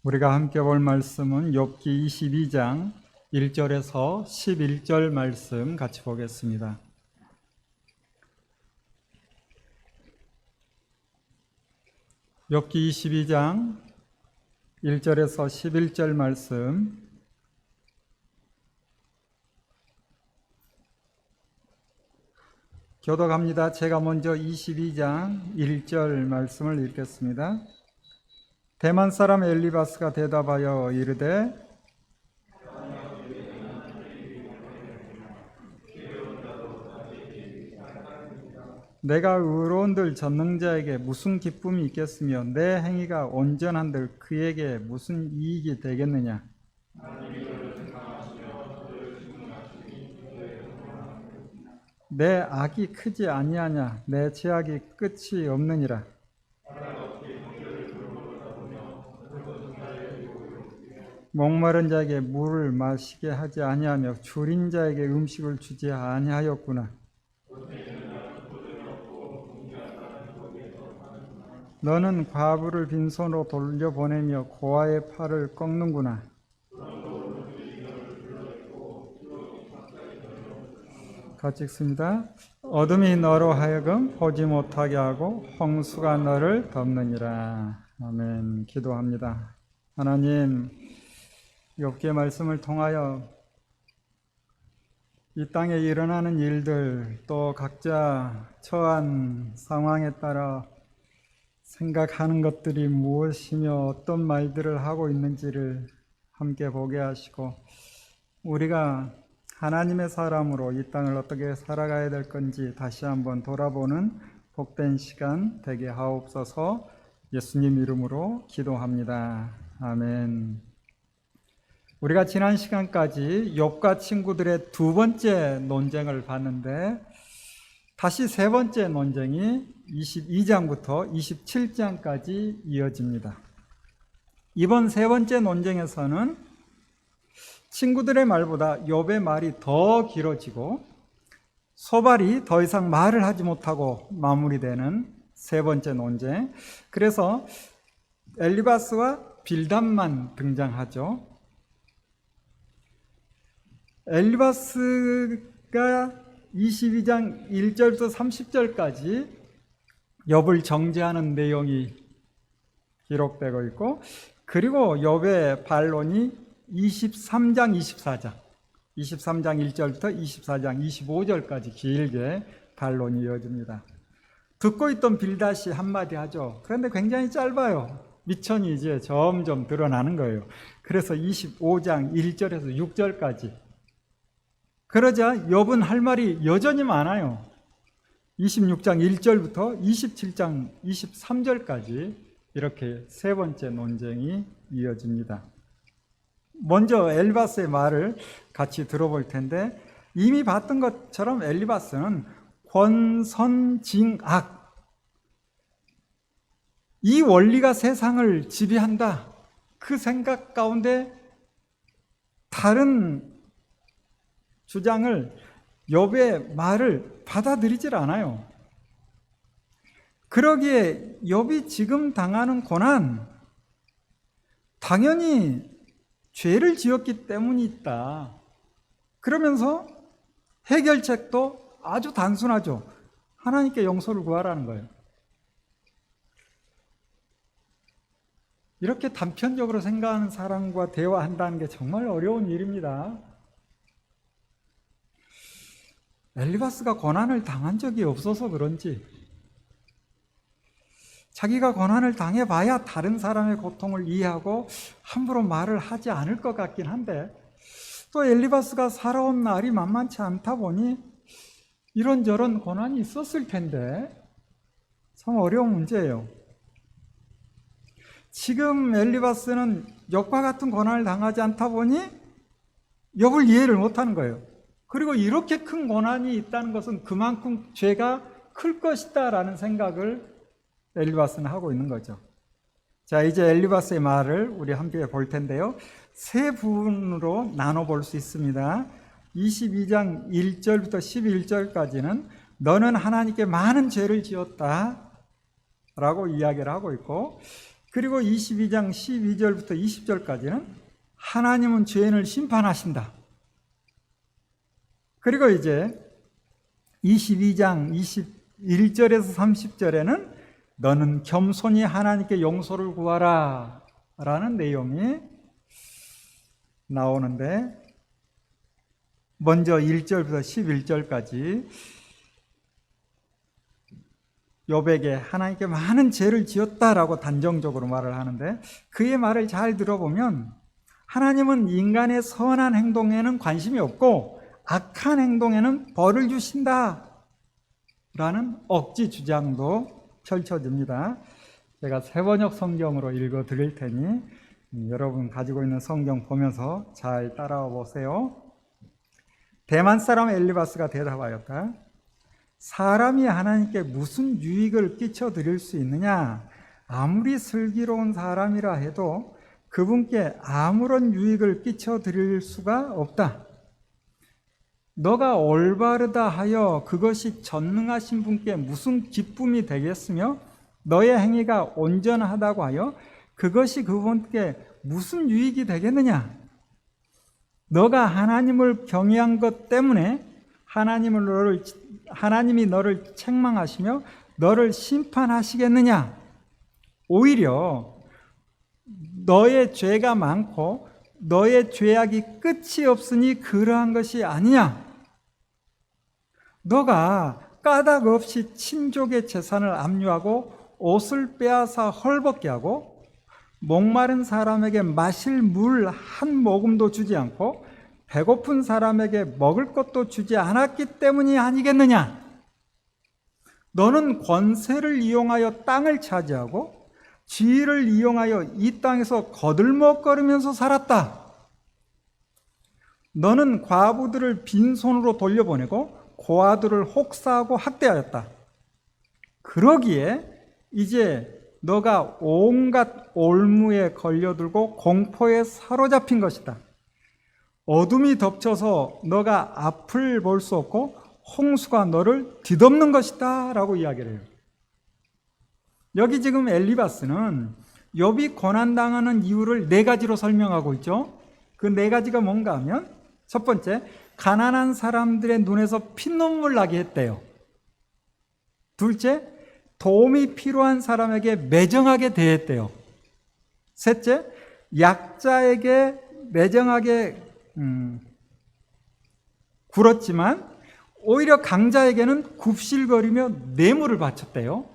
우리가 함께 볼 말씀은 욥기 22장 1절에서 11절 말씀 같이 보겠습니다. 욥기 22장 1절에서 11절 말씀 교독합니다. 제가 먼저 22장 1절 말씀을 읽겠습니다. 대만 사람 엘리바스가 대답하여 이르되 내가 의로운들 전능자에게 무슨 기쁨이 있겠으며 내 행위가 온전한들 그에게 무슨 이익이 되겠느냐. 내 악이 크지 아니하냐. 내 죄악이 끝이 없느니라. 목마른 자에게 물을 마시게 하지 아니하며 줄인 자에게 음식을 주지 아니하였구나. 너는 과부를 빈손으로 돌려보내며 고아의 팔을 꺾는구나. 같이 읽습니다. 어둠이 너로 하여금 보지 못하게 하고 홍수가 너를 덮느니라. 아멘. 기도합니다. 하나님, 욥기의 말씀을 통하여 이 땅에 일어나는 일들, 또 각자 처한 상황에 따라 생각하는 것들이 무엇이며 어떤 말들을 하고 있는지를 함께 보게 하시고, 우리가 하나님의 사람으로 이 땅을 어떻게 살아가야 될 건지 다시 한번 돌아보는 복된 시간 되게 하옵소서. 예수님 이름으로 기도합니다. 아멘. 우리가 지난 시간까지 욥과 친구들의 두 번째 논쟁을 봤는데, 다시 세 번째 논쟁이 22장부터 27장까지 이어집니다. 이번 세 번째 논쟁에서는 친구들의 말보다 욥의 말이 더 길어지고 소발이 더 이상 말을 하지 못하고 마무리되는 세 번째 논쟁. 그래서 엘리바스와 빌닷만 등장하죠. 엘리바스가 22장 1절부터 30절까지 욥을 정죄하는 내용이 기록되고 있고, 그리고 욥의 반론이 23장 24장 1절부터 24장 25절까지 길게 반론이 이어집니다. 듣고 있던 빌닷이 한마디 하죠. 그런데 굉장히 짧아요. 미천이 이제 점점 드러나는 거예요. 그래서 25장 1절에서 6절까지. 그러자 욥은 할 말이 여전히 많아요. 26장 1절부터 27장 23절까지 이렇게 세 번째 논쟁이 이어집니다. 먼저 엘리바스의 말을 같이 들어볼 텐데, 이미 봤던 것처럼 엘리바스는 권선징악, 이 원리가 세상을 지배한다, 그 생각 가운데 다른 주장을, 욥의 말을 받아들이질 않아요. 그러기에 욥이 지금 당하는 고난, 당연히 죄를 지었기 때문이 있다. 그러면서 해결책도 아주 단순하죠. 하나님께 용서를 구하라는 거예요. 이렇게 단편적으로 생각하는 사람과 대화한다는 게 정말 어려운 일입니다. 엘리바스가 고난을 당한 적이 없어서 그런지, 자기가 고난을 당해봐야 다른 사람의 고통을 이해하고 함부로 말을 하지 않을 것 같긴 한데, 또 엘리바스가 살아온 날이 만만치 않다 보니 이런저런 고난이 있었을 텐데 참 어려운 문제예요. 지금 엘리바스는 욥과 같은 고난을 당하지 않다 보니 욥을 이해를 못하는 거예요. 그리고 이렇게 큰 고난이 있다는 것은 그만큼 죄가 클 것이다 라는 생각을 엘리바스는 하고 있는 거죠. 자, 이제 엘리바스의 말을 우리 함께 볼 텐데요. 세 부분으로 나눠볼 수 있습니다. 22장 1절부터 11절까지는 너는 하나님께 많은 죄를 지었다 라고 이야기를 하고 있고, 그리고 22장 12절부터 20절까지는 하나님은 죄인을 심판하신다. 그리고 이제 22장 21절에서 30절에는 너는 겸손히 하나님께 용서를 구하라 라는 내용이 나오는데, 먼저 1절부터 11절까지 욥에게 하나님께 많은 죄를 지었다라고 단정적으로 말을 하는데, 그의 말을 잘 들어보면 하나님은 인간의 선한 행동에는 관심이 없고 악한 행동에는 벌을 주신다 라는 억지 주장도 펼쳐집니다. 제가 새번역 성경으로 읽어 드릴 테니 여러분 가지고 있는 성경 보면서 잘 따라와 보세요. 대만 사람 엘리바스가 대답하였다. 사람이 하나님께 무슨 유익을 끼쳐 드릴 수 있느냐? 아무리 슬기로운 사람이라 해도 그분께 아무런 유익을 끼쳐 드릴 수가 없다. 너가 올바르다 하여 그것이 전능하신 분께 무슨 기쁨이 되겠으며 너의 행위가 온전하다고 하여 그것이 그분께 무슨 유익이 되겠느냐? 너가 하나님을 경외한 것 때문에 하나님이 너를 책망하시며 너를 심판하시겠느냐? 오히려 너의 죄가 많고 너의 죄악이 끝이 없으니 그러한 것이 아니냐? 너가 까닭 없이 친족의 재산을 압류하고 옷을 빼앗아 헐벗게 하고 목마른 사람에게 마실 물 한 모금도 주지 않고 배고픈 사람에게 먹을 것도 주지 않았기 때문이 아니겠느냐? 너는 권세를 이용하여 땅을 차지하고 지위를 이용하여 이 땅에서 거들먹거리면서 살았다. 너는 과부들을 빈손으로 돌려보내고 고아들을 혹사하고 학대하였다. 그러기에 이제 너가 온갖 올무에 걸려들고 공포에 사로잡힌 것이다. 어둠이 덮쳐서 너가 앞을 볼 수 없고 홍수가 너를 뒤덮는 것이다 라고 이야기를 해요. 여기 지금 엘리바스는 욥이 고난당하는 이유를 4가지로 설명하고 있죠. 그 4가지가 뭔가 하면, 첫 번째, 가난한 사람들의 눈에서 피눈물 나게 했대요. 둘째, 도움이 필요한 사람에게 매정하게 대했대요. 셋째, 약자에게 매정하게 굴었지만 오히려 강자에게는 굽실거리며 뇌물을 바쳤대요.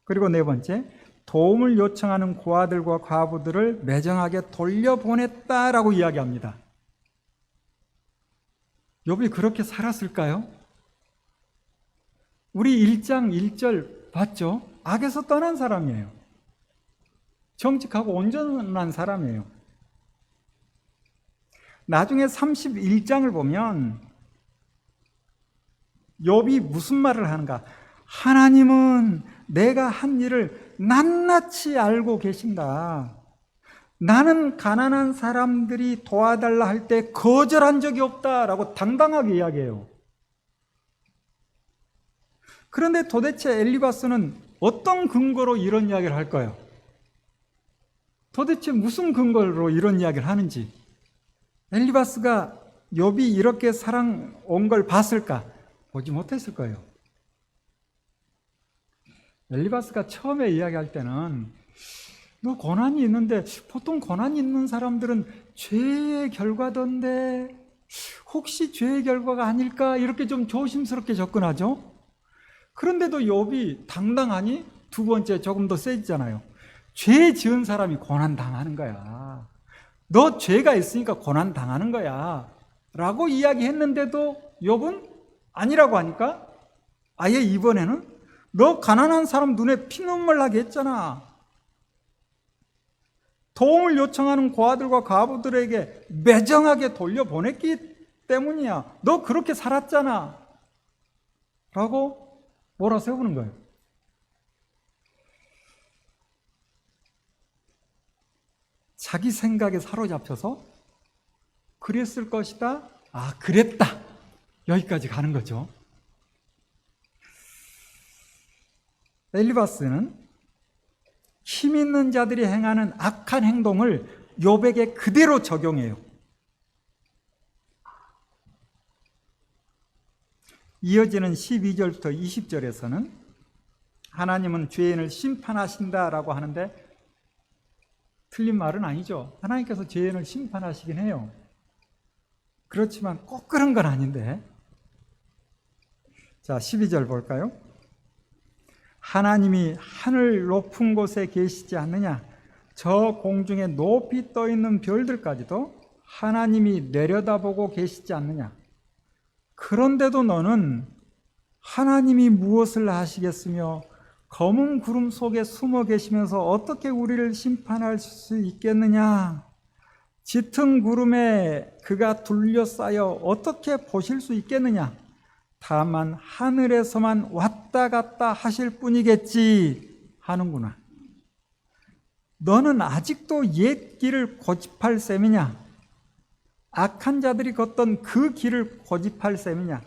그리고 4번째, 도움을 요청하는 고아들과 과부들을 매정하게 돌려보냈다라고 이야기합니다. 욥이 그렇게 살았을까요? 우리 1장 1절 봤죠? 악에서 떠난 사람이에요. 정직하고 온전한 사람이에요. 나중에 31장을 보면 욥이 무슨 말을 하는가? 하나님은 내가 한 일을 낱낱이 알고 계신다. 나는 가난한 사람들이 도와달라 할 때 거절한 적이 없다라고 당당하게 이야기해요. 그런데 도대체 엘리바스는 어떤 근거로 이런 이야기를 할까요? 도대체 무슨 근거로 이런 이야기를 하는지, 엘리바스가 욥이 이렇게 살아온 걸 봤을까? 보지 못했을 거예요. 엘리바스가 처음에 이야기할 때는 너 고난이 있는데, 보통 고난이 있는 사람들은 죄의 결과던데 혹시 죄의 결과가 아닐까, 이렇게 좀 조심스럽게 접근하죠. 그런데도 욥이 당당하니 두 번째 조금 더 세지잖아요. 죄 지은 사람이 고난 당하는 거야. 너 죄가 있으니까 고난 당하는 거야 라고 이야기했는데도 욥은 아니라고 하니까 아예 이번에는 너 가난한 사람 눈에 피눈물 나게 했잖아. 도움을 요청하는 고아들과 과부들에게 매정하게 돌려보냈기 때문이야. 너 그렇게 살았잖아 라고 몰아세우는 거예요. 자기 생각에 사로잡혀서 그랬을 것이다. 아, 그랬다. 여기까지 가는 거죠. 엘리바스는 힘 있는 자들이 행하는 악한 행동을 욥에게 그대로 적용해요. 이어지는 12절부터 20절에서는 하나님은 죄인을 심판하신다라고 하는데 틀린 말은 아니죠. 하나님께서 죄인을 심판하시긴 해요. 그렇지만 꼭 그런 건 아닌데. 자, 12절 볼까요? 하나님이 하늘 높은 곳에 계시지 않느냐? 저 공중에 높이 떠 있는 별들까지도 하나님이 내려다보고 계시지 않느냐? 그런데도 너는 하나님이 무엇을 하시겠으며 검은 구름 속에 숨어 계시면서 어떻게 우리를 심판할 수 있겠느냐? 짙은 구름에 그가 둘러싸여 어떻게 보실 수 있겠느냐? 다만 하늘에서만 왔다 갔다 하실 뿐이겠지 하는구나. 너는 아직도 옛 길을 고집할 셈이냐? 악한 자들이 걷던 그 길을 고집할 셈이냐?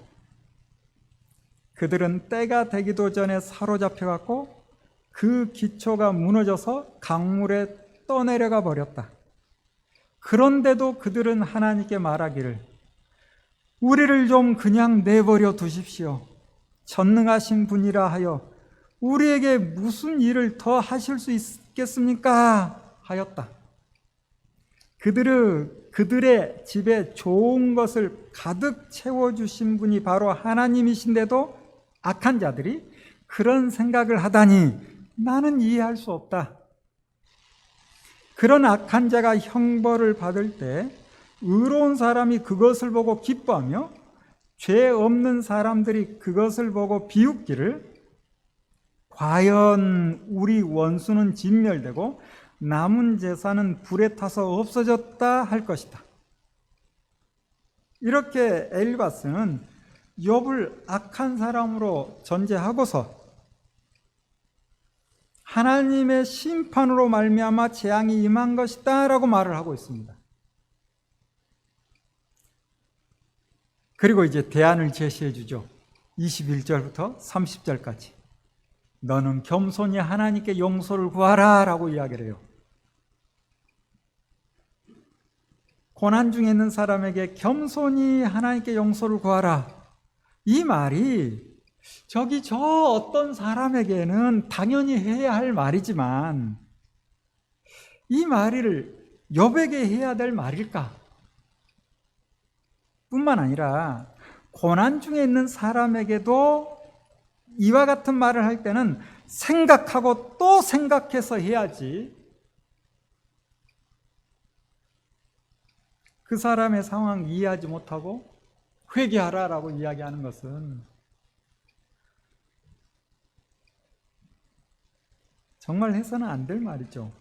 그들은 때가 되기도 전에 사로잡혀갖고 그 기초가 무너져서 강물에 떠내려가 버렸다. 그런데도 그들은 하나님께 말하기를 우리를 좀 그냥 내버려 두십시오. 전능하신 분이라 하여 우리에게 무슨 일을 더 하실 수 있겠습니까? 하였다. 그들의 집에 좋은 것을 가득 채워주신 분이 바로 하나님이신데도 악한 자들이 그런 생각을 하다니 나는 이해할 수 없다. 그런 악한 자가 형벌을 받을 때 의로운 사람이 그것을 보고 기뻐하며 죄 없는 사람들이 그것을 보고 비웃기를 과연 우리 원수는 진멸되고 남은 재산은 불에 타서 없어졌다 할 것이다. 이렇게 엘리바스는 욥을 악한 사람으로 전제하고서 하나님의 심판으로 말미암아 재앙이 임한 것이다 라고 말을 하고 있습니다. 그리고 이제 대안을 제시해 주죠. 21절부터 30절까지 너는 겸손히 하나님께 용서를 구하라 라고 이야기를 해요. 고난 중에 있는 사람에게 겸손히 하나님께 용서를 구하라. 이 말이 저기 저 어떤 사람에게는 당연히 해야 할 말이지만 이 말을 욥에게 해야 될 말일까? 뿐만 아니라 고난 중에 있는 사람에게도 이와 같은 말을 할 때는 생각하고 또 생각해서 해야지. 그 사람의 상황 이해하지 못하고 회개하라라고 이야기하는 것은 정말 해서는 안 될 말이죠.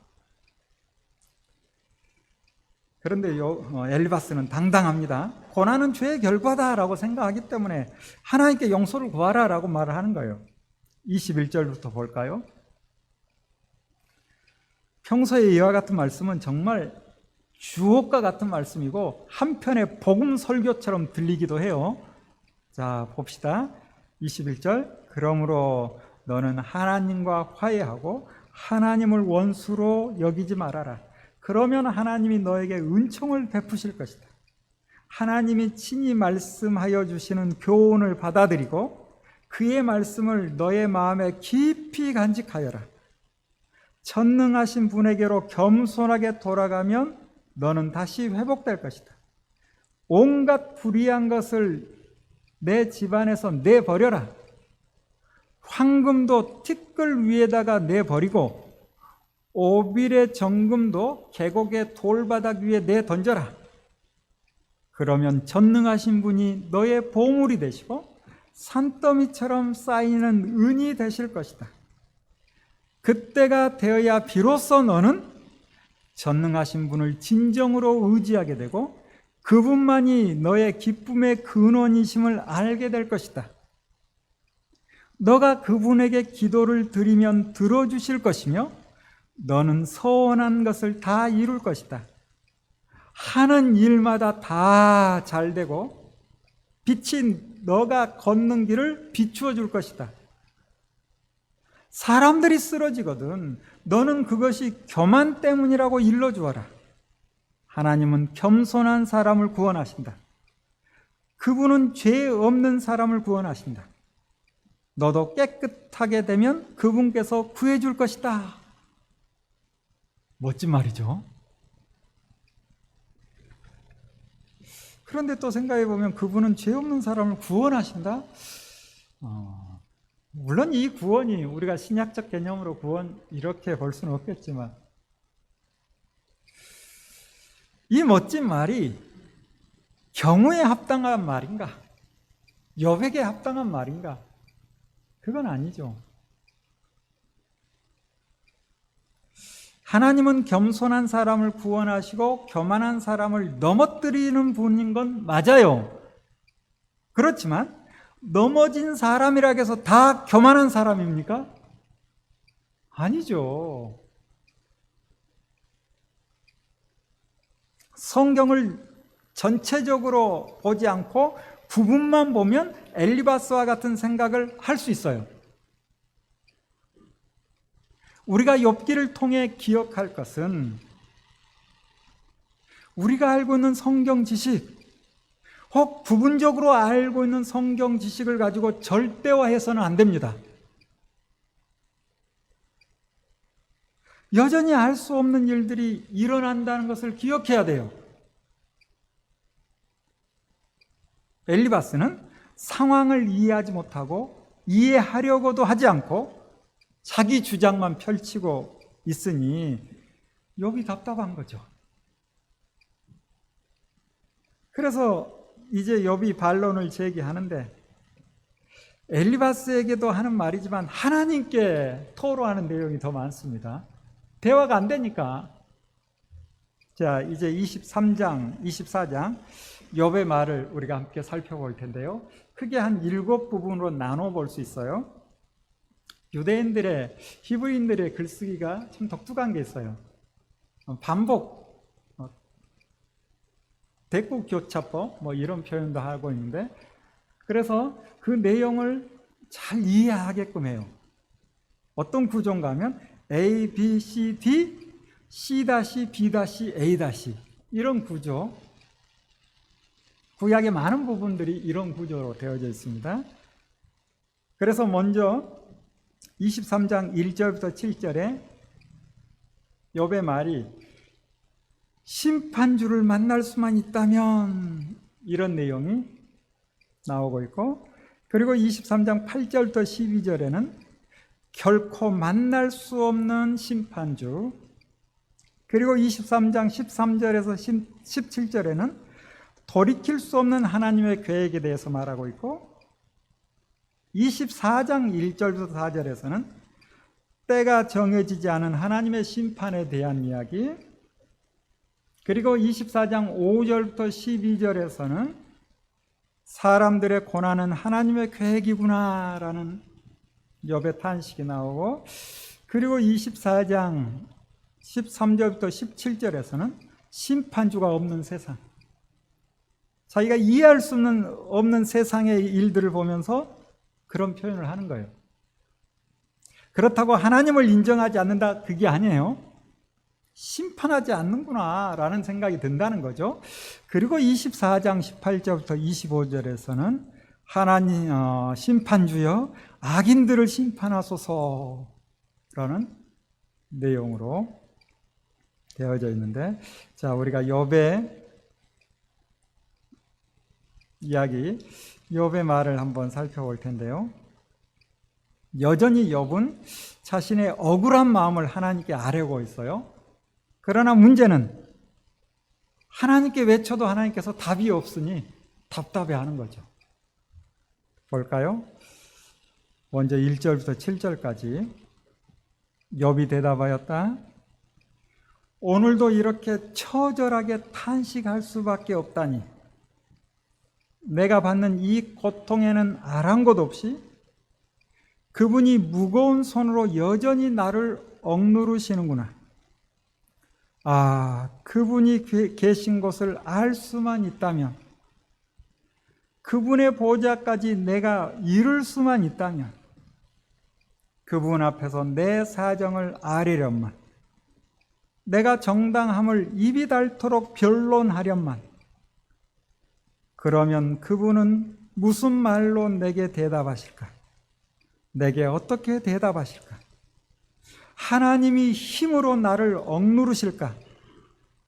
그런데 엘리바스는 당당합니다. 고난은 죄의 결과다라고 생각하기 때문에 하나님께 용서를 구하라라고 말을 하는 거예요. 21절부터 볼까요? 평소에 이와 같은 말씀은 정말 주옥과 같은 말씀이고 한편의 복음 설교처럼 들리기도 해요. 자, 봅시다. 21절 그러므로 너는 하나님과 화해하고 하나님을 원수로 여기지 말아라. 그러면 하나님이 너에게 은총을 베푸실 것이다. 하나님이 친히 말씀하여 주시는 교훈을 받아들이고 그의 말씀을 너의 마음에 깊이 간직하여라. 전능하신 분에게로 겸손하게 돌아가면 너는 다시 회복될 것이다. 온갖 불의한 것을 내 집안에서 내버려라. 황금도 티끌 위에다가 내버리고 오빌의 정금도 계곡의 돌바닥 위에 내던져라. 그러면 전능하신 분이 너의 보물이 되시고 산더미처럼 쌓이는 은이 되실 것이다. 그때가 되어야 비로소 너는 전능하신 분을 진정으로 의지하게 되고 그분만이 너의 기쁨의 근원이심을 알게 될 것이다. 너가 그분에게 기도를 드리면 들어주실 것이며 너는 서원한 것을 다 이룰 것이다. 하는 일마다 다 잘되고 빛이 너가 걷는 길을 비추어 줄 것이다. 사람들이 쓰러지거든 너는 그것이 교만 때문이라고 일러주어라. 하나님은 겸손한 사람을 구원하신다. 그분은 죄 없는 사람을 구원하신다. 너도 깨끗하게 되면 그분께서 구해줄 것이다. 멋진 말이죠. 그런데 또 생각해 보면 그분은 죄 없는 사람을 구원하신다? 물론 이 구원이 우리가 신약적 개념으로 구원 이렇게 볼 수는 없겠지만 이 멋진 말이 경우에 합당한 말인가? 여백에 합당한 말인가? 그건 아니죠. 하나님은 겸손한 사람을 구원하시고 교만한 사람을 넘어뜨리는 분인 건 맞아요. 그렇지만 넘어진 사람이라 해서 다 교만한 사람입니까? 아니죠. 성경을 전체적으로 보지 않고 부분만 보면 엘리바스와 같은 생각을 할 수 있어요. 우리가 욥기를 통해 기억할 것은 우리가 알고 있는 성경 지식, 혹 부분적으로 알고 있는 성경 지식을 가지고 절대화해서는 안 됩니다. 여전히 알 수 없는 일들이 일어난다는 것을 기억해야 돼요. 엘리바스는 상황을 이해하지 못하고 이해하려고도 하지 않고 자기 주장만 펼치고 있으니 욥이 답답한 거죠. 그래서 이제 욥이 반론을 제기하는데 엘리바스에게도 하는 말이지만 하나님께 토로하는 내용이 더 많습니다. 대화가 안 되니까. 자, 이제 23장, 24장 욥의 말을 우리가 함께 살펴볼 텐데요. 크게 한 7부분으로 나눠 볼 수 있어요. 유대인들의, 히브리인들의 글쓰기가 참 독특한 게 있어요. 반복, 대국교차법 이런 표현도 하고 있는데 그래서 그 내용을 잘 이해하게끔 해요. 어떤 구조인가 하면 A, B, C, D, C-, B-, A- 이런 구조. 구약의 많은 부분들이 이런 구조로 되어져 있습니다. 그래서 먼저 23장 1절부터 7절에 욥의 말이 심판주를 만날 수만 있다면 이런 내용이 나오고 있고, 그리고 23장 8절부터 12절에는 결코 만날 수 없는 심판주, 그리고 23장 13절에서 17절에는 돌이킬 수 없는 하나님의 계획에 대해서 말하고 있고, 24장 1절부터 4절에서는 때가 정해지지 않은 하나님의 심판에 대한 이야기, 그리고 24장 5절부터 12절에서는 사람들의 고난은 하나님의 계획이구나 라는 욥의 탄식이 나오고, 그리고 24장 13절부터 17절에서는 심판주가 없는 세상, 자기가 이해할 수 없는 세상의 일들을 보면서 그런 표현을 하는 거예요. 그렇다고 하나님을 인정하지 않는다, 그게 아니에요. 심판하지 않는구나 라는 생각이 든다는 거죠. 그리고 24장 18절부터 25절에서는 하나님 심판주여 악인들을 심판하소서 라는 내용으로 되어져 있는데, 자, 우리가 욥의 이야기, 욥의 말을 한번 살펴볼 텐데요. 여전히 욥은 자신의 억울한 마음을 하나님께 아뢰고 있어요. 그러나 문제는 하나님께 외쳐도 하나님께서 답이 없으니 답답해하는 거죠. 볼까요? 먼저 1절부터 7절까지. 욥이 대답하였다. 오늘도 이렇게 처절하게 탄식할 수밖에 없다니, 내가 받는 이 고통에는 아랑곳 없이 그분이 무거운 손으로 여전히 나를 억누르시는구나. 아, 그분이 계신 곳을 알 수만 있다면, 그분의 보좌까지 내가 이룰 수만 있다면, 그분 앞에서 내 사정을 아뢰련만, 내가 정당함을 입이 닳도록 변론하련만, 그러면 그분은 무슨 말로 내게 대답하실까? 내게 어떻게 대답하실까? 하나님이 힘으로 나를 억누르실까?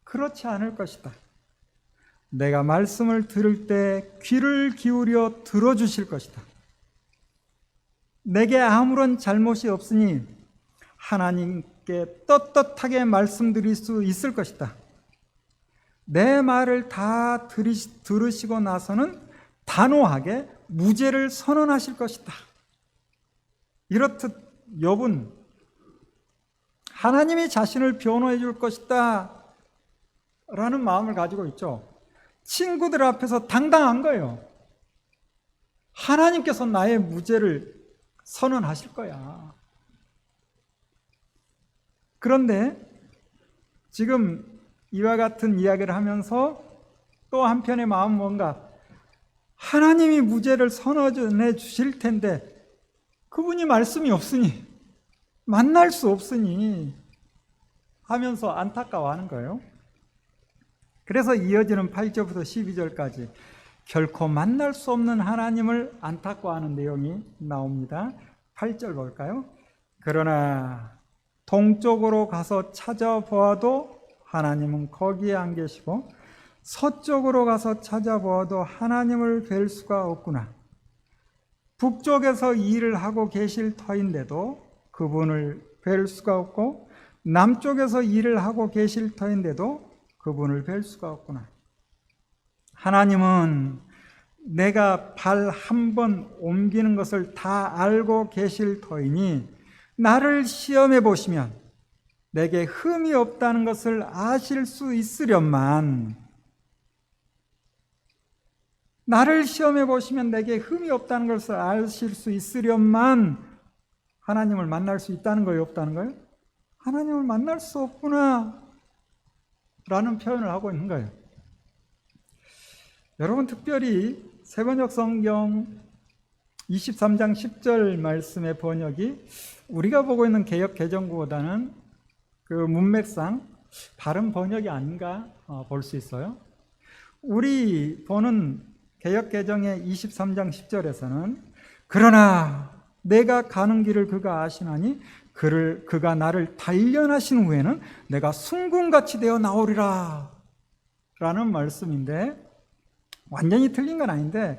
그렇지 않을 것이다. 내가 말씀을 들을 때 귀를 기울여 들어주실 것이다. 내게 아무런 잘못이 없으니 하나님께 떳떳하게 말씀드릴 수 있을 것이다. 내 말을 다 들으시고 나서는 단호하게 무죄를 선언하실 것이다. 이렇듯 욥은 하나님이 자신을 변호해 줄 것이다 라는 마음을 가지고 있죠. 친구들 앞에서 당당한 거예요. 하나님께서 나의 무죄를 선언하실 거야. 그런데 지금 이와 같은 이야기를 하면서 또 한편의 마음은 뭔가, 하나님이 무죄를 선언해 주실 텐데 그분이 말씀이 없으니, 만날 수 없으니 하면서 안타까워하는 거예요. 그래서 이어지는 8절부터 12절까지 결코 만날 수 없는 하나님을 안타까워하는 내용이 나옵니다. 8절 볼까요? 그러나 동쪽으로 가서 찾아보아도 하나님은 거기에 안 계시고, 서쪽으로 가서 찾아보아도 하나님을 뵐 수가 없구나. 북쪽에서 일을 하고 계실 터인데도 그분을 뵐 수가 없고, 남쪽에서 일을 하고 계실 터인데도 그분을 뵐 수가 없구나. 하나님은 내가 발 한 번 옮기는 것을 다 알고 계실 터이니 나를 시험해 보시면 내게 흠이 없다는 것을 아실 수 있으련만, 나를 시험해 보시면 내게 흠이 없다는 것을 아실 수 있으련만 하나님을 만날 수 있다는 거예요, 없다는 거예요? 하나님을 만날 수 없구나 라는 표현을 하고 있는 거예요. 여러분, 특별히 세번역 성경 23장 10절 말씀의 번역이 우리가 보고 있는 개역 개정구보다는 그 문맥상 바른 번역이 아닌가 볼 수 있어요. 우리 보는 개역 개정의 23장 10절에서는 그러나 내가 가는 길을 그가 아시나니 그가 나를 단련하신 후에는 내가 순금같이 되어 나오리라 라는 말씀인데, 완전히 틀린 건 아닌데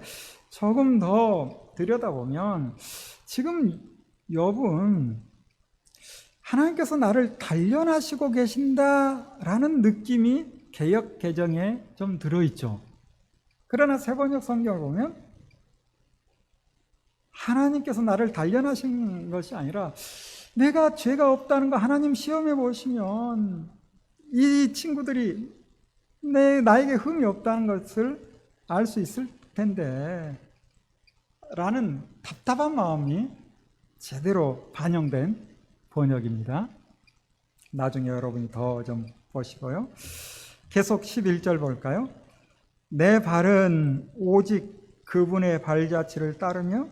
조금 더 들여다보면 지금 욥은 하나님께서 나를 단련하시고 계신다라는 느낌이 개역 개정에 좀 들어있죠. 그러나 세번역 성경을 보면 하나님께서 나를 단련하신 것이 아니라, 내가 죄가 없다는 거 하나님 시험해 보시면 이 친구들이 나에게 흠이 없다는 것을 알 수 있을 텐데 라는 답답한 마음이 제대로 반영된 번역입니다. 나중에 여러분이 더 좀 보시고요. 계속 11절 볼까요? 내 발은 오직 그분의 발자취를 따르며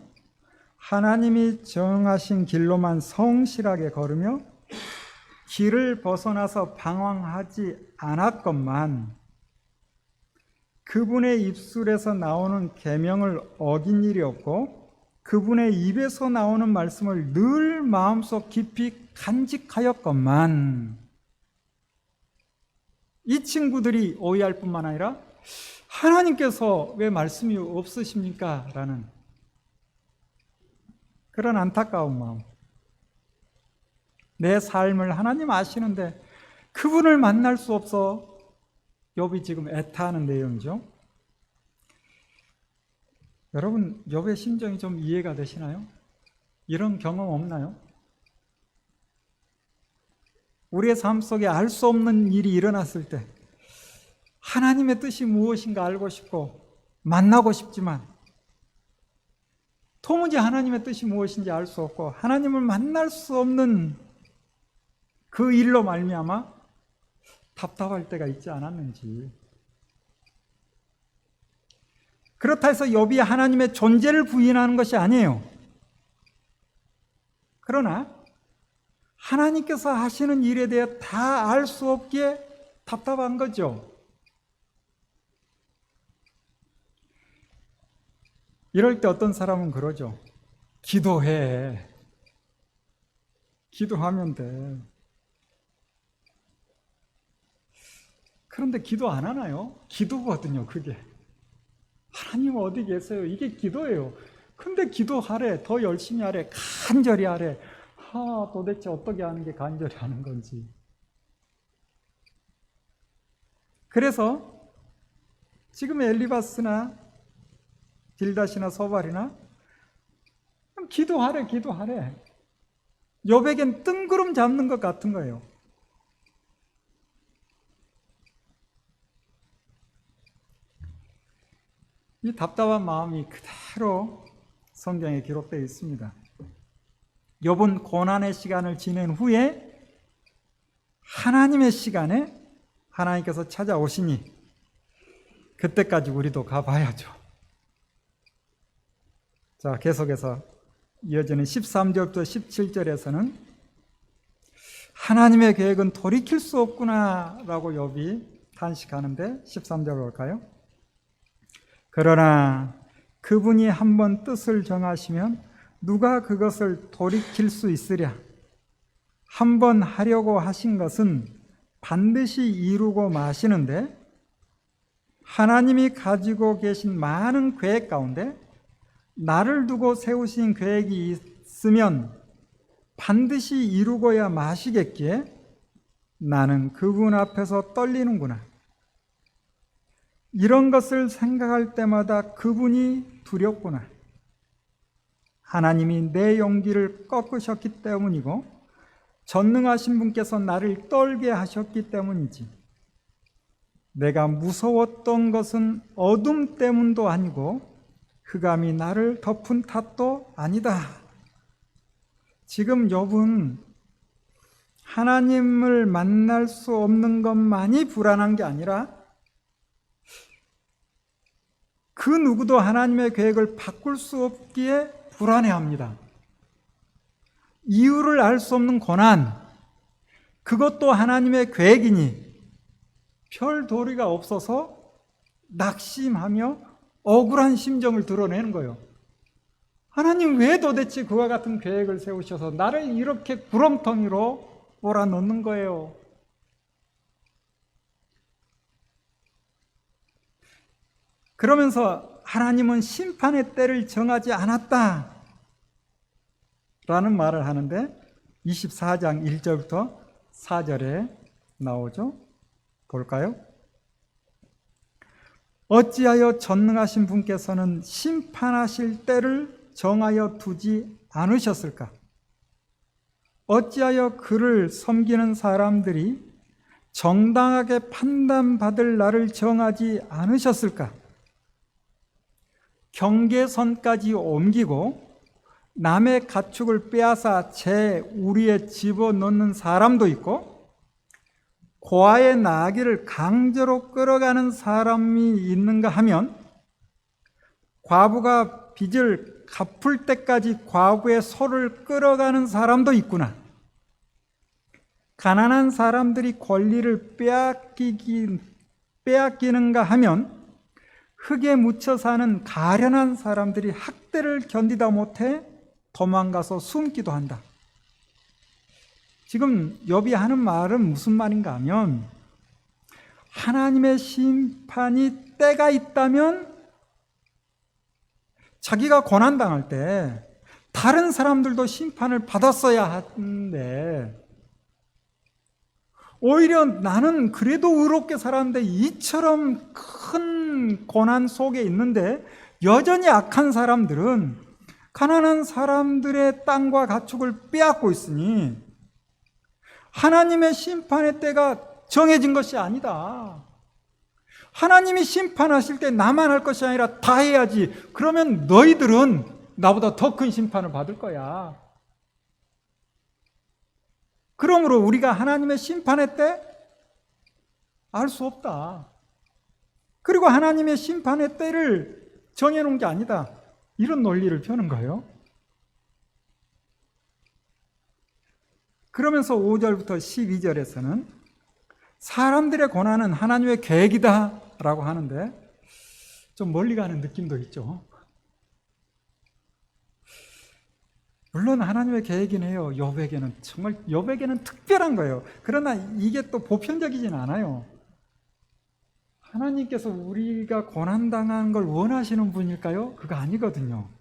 하나님이 정하신 길로만 성실하게 걸으며 길을 벗어나서 방황하지 않았건만 그분의 입술에서 나오는 계명을 어긴 일이 없고 그분의 입에서 나오는 말씀을 늘 마음속 깊이 간직하였건만. 이 친구들이 오해할 뿐만 아니라 하나님께서 왜 말씀이 없으십니까? 라는 그런 안타까운 마음. 내 삶을 하나님 아시는데 그분을 만날 수 없어 욥이 지금 애타하는 내용이죠. 여러분, 욥의 심정이 좀 이해가 되시나요? 이런 경험 없나요? 우리의 삶 속에 알 수 없는 일이 일어났을 때 하나님의 뜻이 무엇인가 알고 싶고 만나고 싶지만 도무지 하나님의 뜻이 무엇인지 알 수 없고 하나님을 만날 수 없는 그 일로 말미암아 답답할 때가 있지 않았는지. 그렇다 해서 욥이 하나님의 존재를 부인하는 것이 아니에요. 그러나 하나님께서 하시는 일에 대해 다 알 수 없기에 답답한 거죠. 이럴 때 어떤 사람은 그러죠. 기도해. 기도하면 돼. 그런데 기도 안 하나요? 기도거든요, 그게. 하나님 어디 계세요? 이게 기도예요. 근데 기도하래, 더 열심히 하래, 간절히 하래. 도대체 어떻게 하는 게 간절히 하는 건지. 그래서 지금 엘리바스나 빌닷이나 서발이나 기도하래. 욥에겐 뜬구름 잡는 것 같은 거예요. 이 답답한 마음이 그대로 성경에 기록되어 있습니다. 욥은 고난의 시간을 지낸 후에 하나님의 시간에 하나님께서 찾아오시니 그때까지 우리도 가봐야죠. 자, 계속해서 이어지는 13절부터 17절에서는 하나님의 계획은 돌이킬 수 없구나 라고 욥이 탄식하는데 13절 볼까요? 그러나 그분이 한번 뜻을 정하시면 누가 그것을 돌이킬 수 있으랴. 한번 하려고 하신 것은 반드시 이루고 마시는데 하나님이 가지고 계신 많은 계획 가운데 나를 두고 세우신 계획이 있으면 반드시 이루고야 마시겠기에 나는 그분 앞에서 떨리는구나. 이런 것을 생각할 때마다 그분이 두렵구나. 하나님이 내 용기를 꺾으셨기 때문이고 전능하신 분께서 나를 떨게 하셨기 때문이지. 내가 무서웠던 것은 어둠 때문도 아니고 흑암이 나를 덮은 탓도 아니다. 지금 욥은 하나님을 만날 수 없는 것만이 불안한 게 아니라 그 누구도 하나님의 계획을 바꿀 수 없기에 불안해합니다. 이유를 알 수 없는 고난, 그것도 하나님의 계획이니 별 도리가 없어서 낙심하며 억울한 심정을 드러내는 거예요. 하나님 왜 도대체 그와 같은 계획을 세우셔서 나를 이렇게 구렁텅이로 몰아넣는 거예요? 그러면서 하나님은 심판의 때를 정하지 않았다 라는 말을 하는데 24장 1절부터 4절에 나오죠. 볼까요? 어찌하여 전능하신 분께서는 심판하실 때를 정하여 두지 않으셨을까? 어찌하여 그를 섬기는 사람들이 정당하게 판단받을 날을 정하지 않으셨을까? 경계선까지 옮기고 남의 가축을 빼앗아 제 우리에 집어넣는 사람도 있고 고아의 나귀를 강제로 끌어가는 사람이 있는가 하면 과부가 빚을 갚을 때까지 과부의 소를 끌어가는 사람도 있구나. 가난한 사람들이 권리를 빼앗기는가 하면 흙에 묻혀 사는 가련한 사람들이 학대를 견디다 못해 도망가서 숨기도 한다. 지금 욥이 하는 말은 무슨 말인가 하면 하나님의 심판이 때가 있다면 자기가 고난당할 때 다른 사람들도 심판을 받았어야 하는데 오히려 나는 그래도 의롭게 살았는데 이처럼 큰 고난 속에 있는데 여전히 악한 사람들은 가난한 사람들의 땅과 가축을 빼앗고 있으니 하나님의 심판의 때가 정해진 것이 아니다. 하나님이 심판하실 때 나만 할 것이 아니라 다 해야지. 그러면 너희들은 나보다 더 큰 심판을 받을 거야. 그러므로 우리가 하나님의 심판의 때 알 수 없다. 그리고 하나님의 심판의 때를 정해놓은 게 아니다. 이런 논리를 펴는 거예요. 그러면서 5절부터 12절에서는 사람들의 고난은 하나님의 계획이다 라고 하는데 좀 멀리 가는 느낌도 있죠. 물론 하나님의 계획이네요. 욥에게는 정말 욥에게는 특별한 거예요. 그러나 이게 또 보편적이진 않아요. 하나님께서 우리가 고난당하는 걸 원하시는 분일까요? 그거 아니거든요.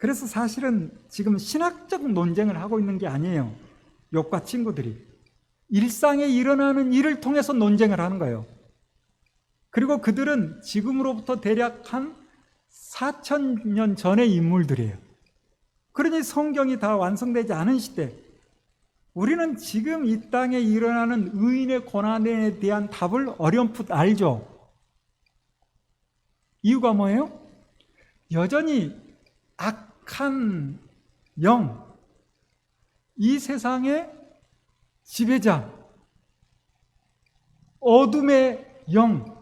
그래서 사실은 지금 신학적 논쟁을 하고 있는 게 아니에요. 욥과 친구들이 일상에 일어나는 일을 통해서 논쟁을 하는 거예요. 그리고 그들은 지금으로부터 대략 한 4,000년 전의 인물들이에요. 그러니 성경이 다 완성되지 않은 시대, 우리는 지금 이 땅에 일어나는 의인의 고난에 대한 답을 어렴풋 알죠. 이유가 뭐예요? 여전히 악한 영, 이 세상의 지배자, 어둠의 영,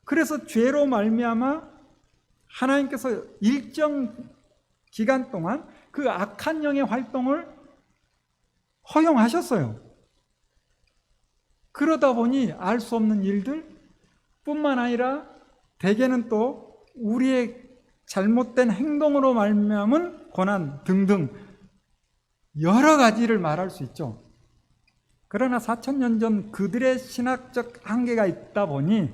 그래서 죄로 말미암아 하나님께서 일정 기간 동안 그 악한 영의 활동을 허용하셨어요. 그러다 보니 알 수 없는 일들 뿐만 아니라 대개는 또 우리의 잘못된 행동으로 말미암은 고난 등등 여러 가지를 말할 수 있죠. 그러나 4,000년 전 그들의 신학적 한계가 있다 보니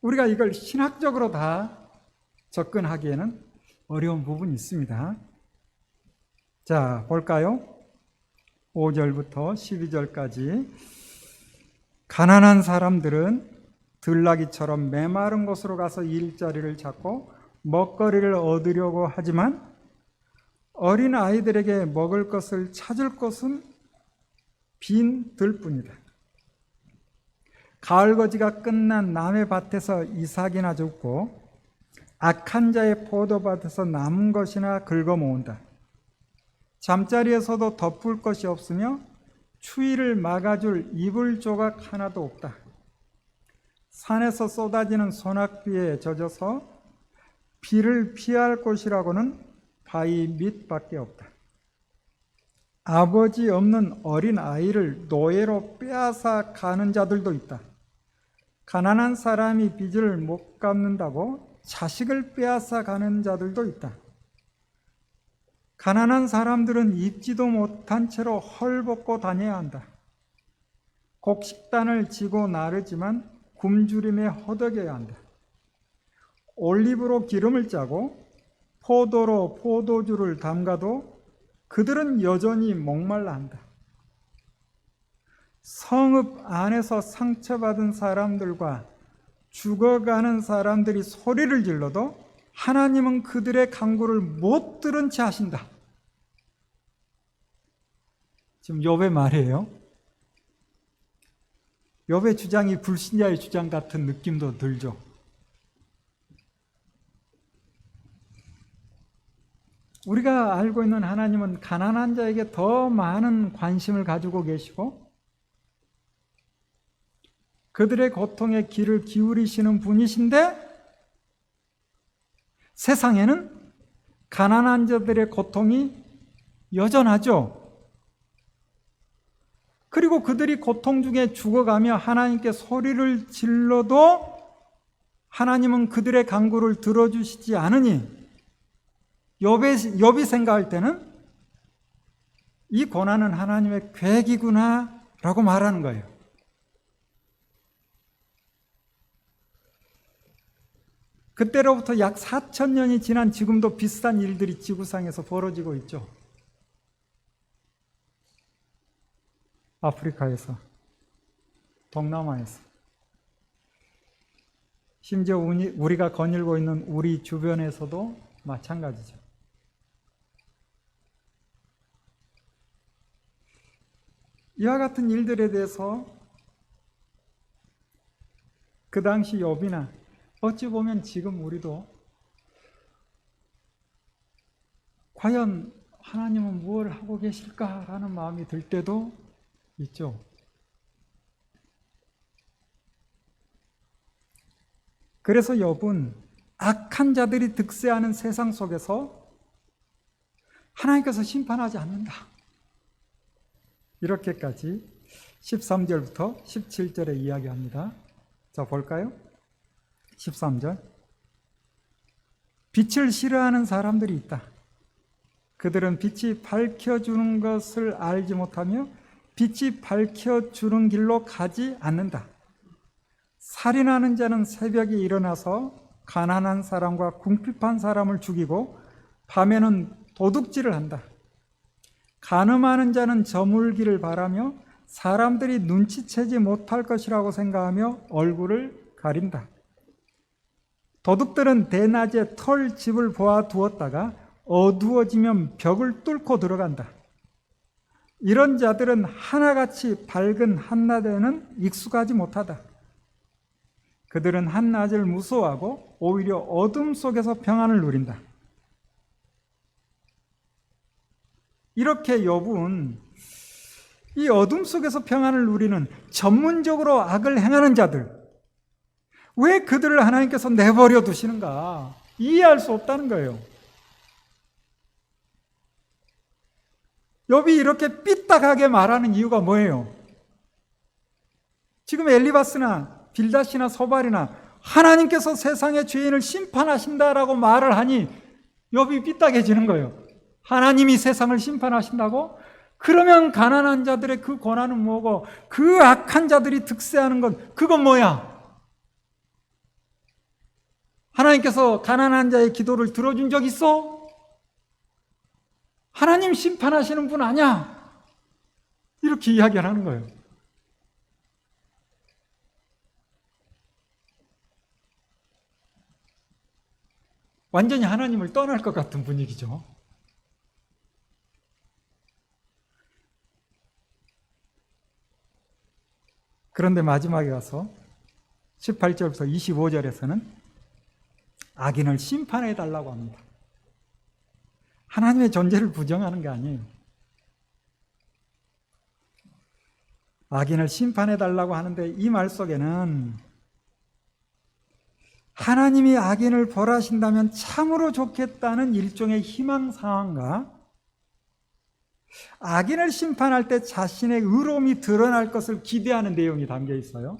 우리가 이걸 신학적으로 다 접근하기에는 어려운 부분이 있습니다. 자, 볼까요? 5절부터 12절까지. 가난한 사람들은 들나귀처럼 메마른 곳으로 가서 일자리를 찾고 먹거리를 얻으려고 하지만 어린 아이들에게 먹을 것을 찾을 곳은 빈 들뿐이다. 가을거지가 끝난 남의 밭에서 이삭이나 줍고 악한 자의 포도밭에서 남은 것이나 긁어 모은다. 잠자리에서도 덮을 것이 없으며 추위를 막아줄 이불 조각 하나도 없다. 산에서 쏟아지는 소낙비에 젖어서 비를 피할 곳이라고는 바위 밑밖에 없다. 아버지 없는 어린 아이를 노예로 빼앗아 가는 자들도 있다. 가난한 사람이 빚을 못 갚는다고 자식을 빼앗아 가는 자들도 있다. 가난한 사람들은 입지도 못한 채로 헐벗고 다녀야 한다. 곡식단을 지고 나르지만 굶주림에 허덕여야 한다. 올리브로 기름을 짜고 포도로 포도주를 담가도 그들은 여전히 목말라 한다. 성읍 안에서 상처받은 사람들과 죽어가는 사람들이 소리를 질러도 하나님은 그들의 간구를 못 들은 채 하신다. 지금 욥의 말이에요. 욥의 주장이 불신자의 주장 같은 느낌도 들죠. 우리가 알고 있는 하나님은 가난한 자에게 더 많은 관심을 가지고 계시고 그들의 고통에 귀를 기울이시는 분이신데 세상에는 가난한 자들의 고통이 여전하죠. 그리고 그들이 고통 중에 죽어가며 하나님께 소리를 질러도 하나님은 그들의 간구를 들어주시지 않으니 욥이 생각할 때는 이 고난은 하나님의 계획이구나 라고 말하는 거예요. 그때로부터 약 4,000년이 지난 지금도 비슷한 일들이 지구상에서 벌어지고 있죠. 아프리카에서, 동남아에서, 심지어 우리가 거닐고 있는 우리 주변에서도 마찬가지죠. 이와 같은 일들에 대해서 그 당시 욥이나 어찌 보면 지금 우리도 과연 하나님은 무엇을 하고 계실까라는 마음이 들 때도 있죠. 그래서 욥은 악한 자들이 득세하는 세상 속에서 하나님께서 심판하지 않는다. 이렇게까지 13절부터 17절에 이야기합니다. 자, 볼까요? 13절. 빛을 싫어하는 사람들이 있다. 그들은 빛이 밝혀주는 것을 알지 못하며 빛이 밝혀주는 길로 가지 않는다. 살인하는 자는 새벽에 일어나서 가난한 사람과 궁핍한 사람을 죽이고 밤에는 도둑질을 한다. 간음하는 자는 저물기를 바라며 사람들이 눈치채지 못할 것이라고 생각하며 얼굴을 가린다. 도둑들은 대낮에 털 집을 보아 두었다가 어두워지면 벽을 뚫고 들어간다. 이런 자들은 하나같이 밝은 한낮에는 익숙하지 못하다. 그들은 한낮을 무서워하고 오히려 어둠 속에서 평안을 누린다. 이렇게 욥은 이 어둠 속에서 평안을 누리는 전문적으로 악을 행하는 자들, 왜 그들을 하나님께서 내버려 두시는가 이해할 수 없다는 거예요. 욥이 이렇게 삐딱하게 말하는 이유가 뭐예요? 지금 엘리바스나 빌닷이나 소발이나 하나님께서 세상의 죄인을 심판하신다라고 말을 하니 욥이 삐딱해지는 거예요. 하나님이 세상을 심판하신다고? 그러면 가난한 자들의 그 고난은 뭐고 그 악한 자들이 득세하는 건 그건 뭐야? 하나님께서 가난한 자의 기도를 들어준 적 있어? 하나님 심판하시는 분 아니야? 이렇게 이야기를 하는 거예요. 완전히 하나님을 떠날 것 같은 분위기죠. 그런데 마지막에 가서 18절부터 25절에서는 악인을 심판해 달라고 합니다. 하나님의 존재를 부정하는 게 아니에요. 악인을 심판해 달라고 하는데 이 말 속에는 하나님이 악인을 벌하신다면 참으로 좋겠다는 일종의 희망사항과 악인을 심판할 때 자신의 의로움이 드러날 것을 기대하는 내용이 담겨 있어요.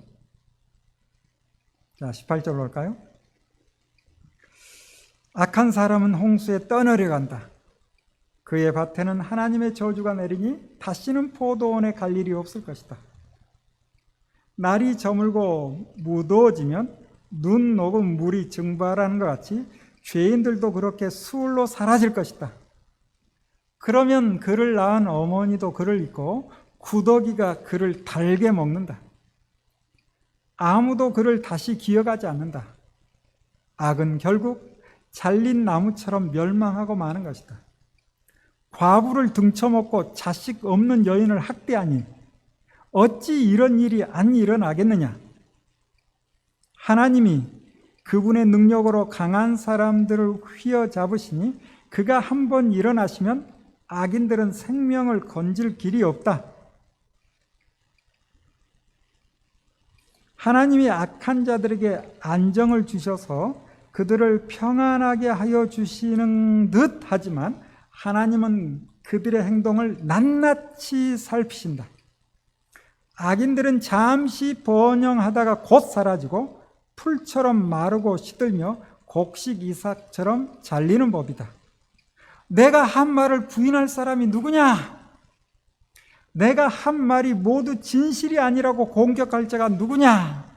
자, 18절 볼까요? 악한 사람은 홍수에 떠내려 간다. 그의 밭에는 하나님의 저주가 내리니 다시는 포도원에 갈 일이 없을 것이다. 날이 저물고 무더워지면 눈 녹은 물이 증발하는 것 같이 죄인들도 그렇게 수울로 사라질 것이다. 그러면 그를 낳은 어머니도 그를 잊고 구더기가 그를 달게 먹는다. 아무도 그를 다시 기억하지 않는다. 악은 결국 잘린 나무처럼 멸망하고 마는 것이다. 과부를 등쳐먹고 자식 없는 여인을 학대하니 어찌 이런 일이 안 일어나겠느냐? 하나님이 그분의 능력으로 강한 사람들을 휘어잡으시니 그가 한번 일어나시면 악인들은 생명을 건질 길이 없다. 하나님이 악한 자들에게 안정을 주셔서 그들을 평안하게 하여 주시는 듯 하지만 하나님은 그들의 행동을 낱낱이 살피신다. 악인들은 잠시 번영하다가 곧 사라지고 풀처럼 마르고 시들며 곡식 이삭처럼 잘리는 법이다. 내가 한 말을 부인할 사람이 누구냐? 내가 한 말이 모두 진실이 아니라고 공격할 자가 누구냐?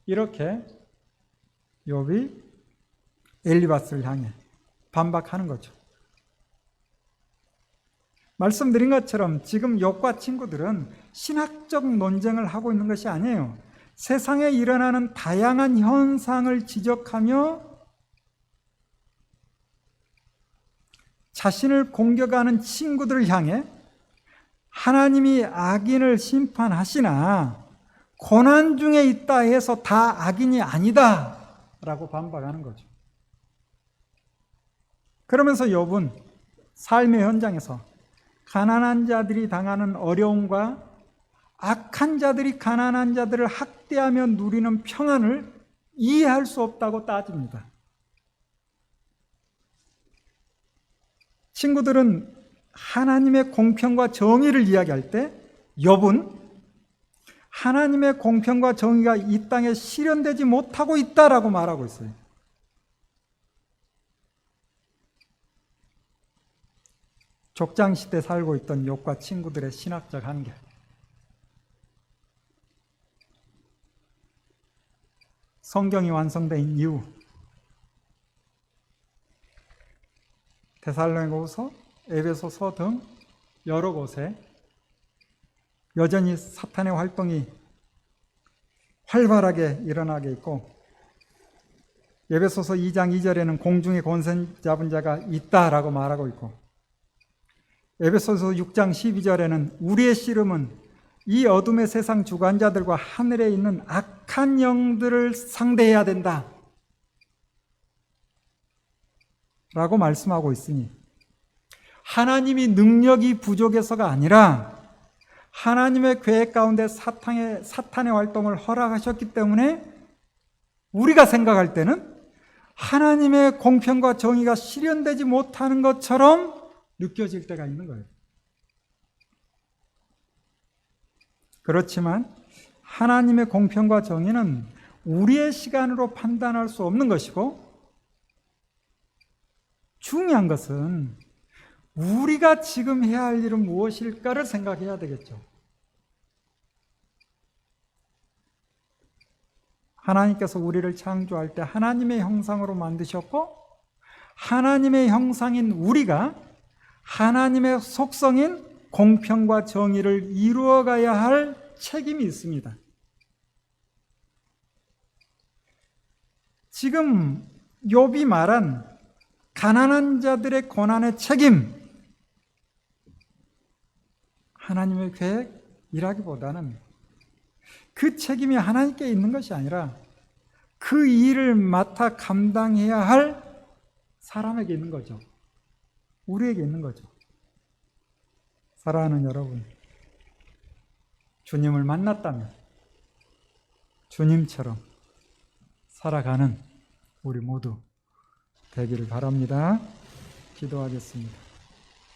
이렇게 욥이 엘리바스를 향해 반박하는 거죠. 말씀드린 것처럼 지금 욥과 친구들은 신학적 논쟁을 하고 있는 것이 아니에요. 세상에 일어나는 다양한 현상을 지적하며 자신을 공격하는 친구들을 향해 하나님이 악인을 심판하시나 고난 중에 있다 해서 다 악인이 아니다 라고 반박하는 거죠. 그러면서 욥은 삶의 현장에서 가난한 자들이 당하는 어려움과 악한 자들이 가난한 자들을 학대하며 누리는 평안을 이해할 수 없다고 따집니다. 친구들은 하나님의 공평과 정의를 이야기할 때 욥은 하나님의 공평과 정의가 이 땅에 실현되지 못하고 있다라고 말하고 있어요. 족장시대 살고 있던 욥과 친구들의 신학적 한계. 성경이 완성된 이후 데살로니가후서, 에베소서 등 여러 곳에 여전히 사탄의 활동이 활발하게 일어나게 있고, 에베소서 2장 2절에는 공중에 권세 잡은 자가 있다라고 말하고 있고, 에베소서 6장 12절에는 우리의 씨름은 이 어둠의 세상 주관자들과 하늘에 있는 악한 영들을 상대해야 된다 라고 말씀하고 있으니, 하나님이 능력이 부족해서가 아니라 하나님의 계획 가운데 사탄의 활동을 허락하셨기 때문에 우리가 생각할 때는 하나님의 공평과 정의가 실현되지 못하는 것처럼 느껴질 때가 있는 거예요. 그렇지만 하나님의 공평과 정의는 우리의 시간으로 판단할 수 없는 것이고, 중요한 것은 우리가 지금 해야 할 일은 무엇일까를 생각해야 되겠죠. 하나님께서 우리를 창조할 때 하나님의 형상으로 만드셨고, 하나님의 형상인 우리가 하나님의 속성인 공평과 정의를 이루어가야 할 책임이 있습니다. 지금 욥이 말한 가난한 자들의 고난의 책임, 하나님의 계획이라기보다는 그 책임이 하나님께 있는 것이 아니라 그 일을 맡아 감당해야 할 사람에게 있는 거죠. 우리에게 있는 거죠. 사랑하는 여러분, 주님을 만났다면 주님처럼 살아가는 우리 모두 되기를 바랍니다. 기도하겠습니다.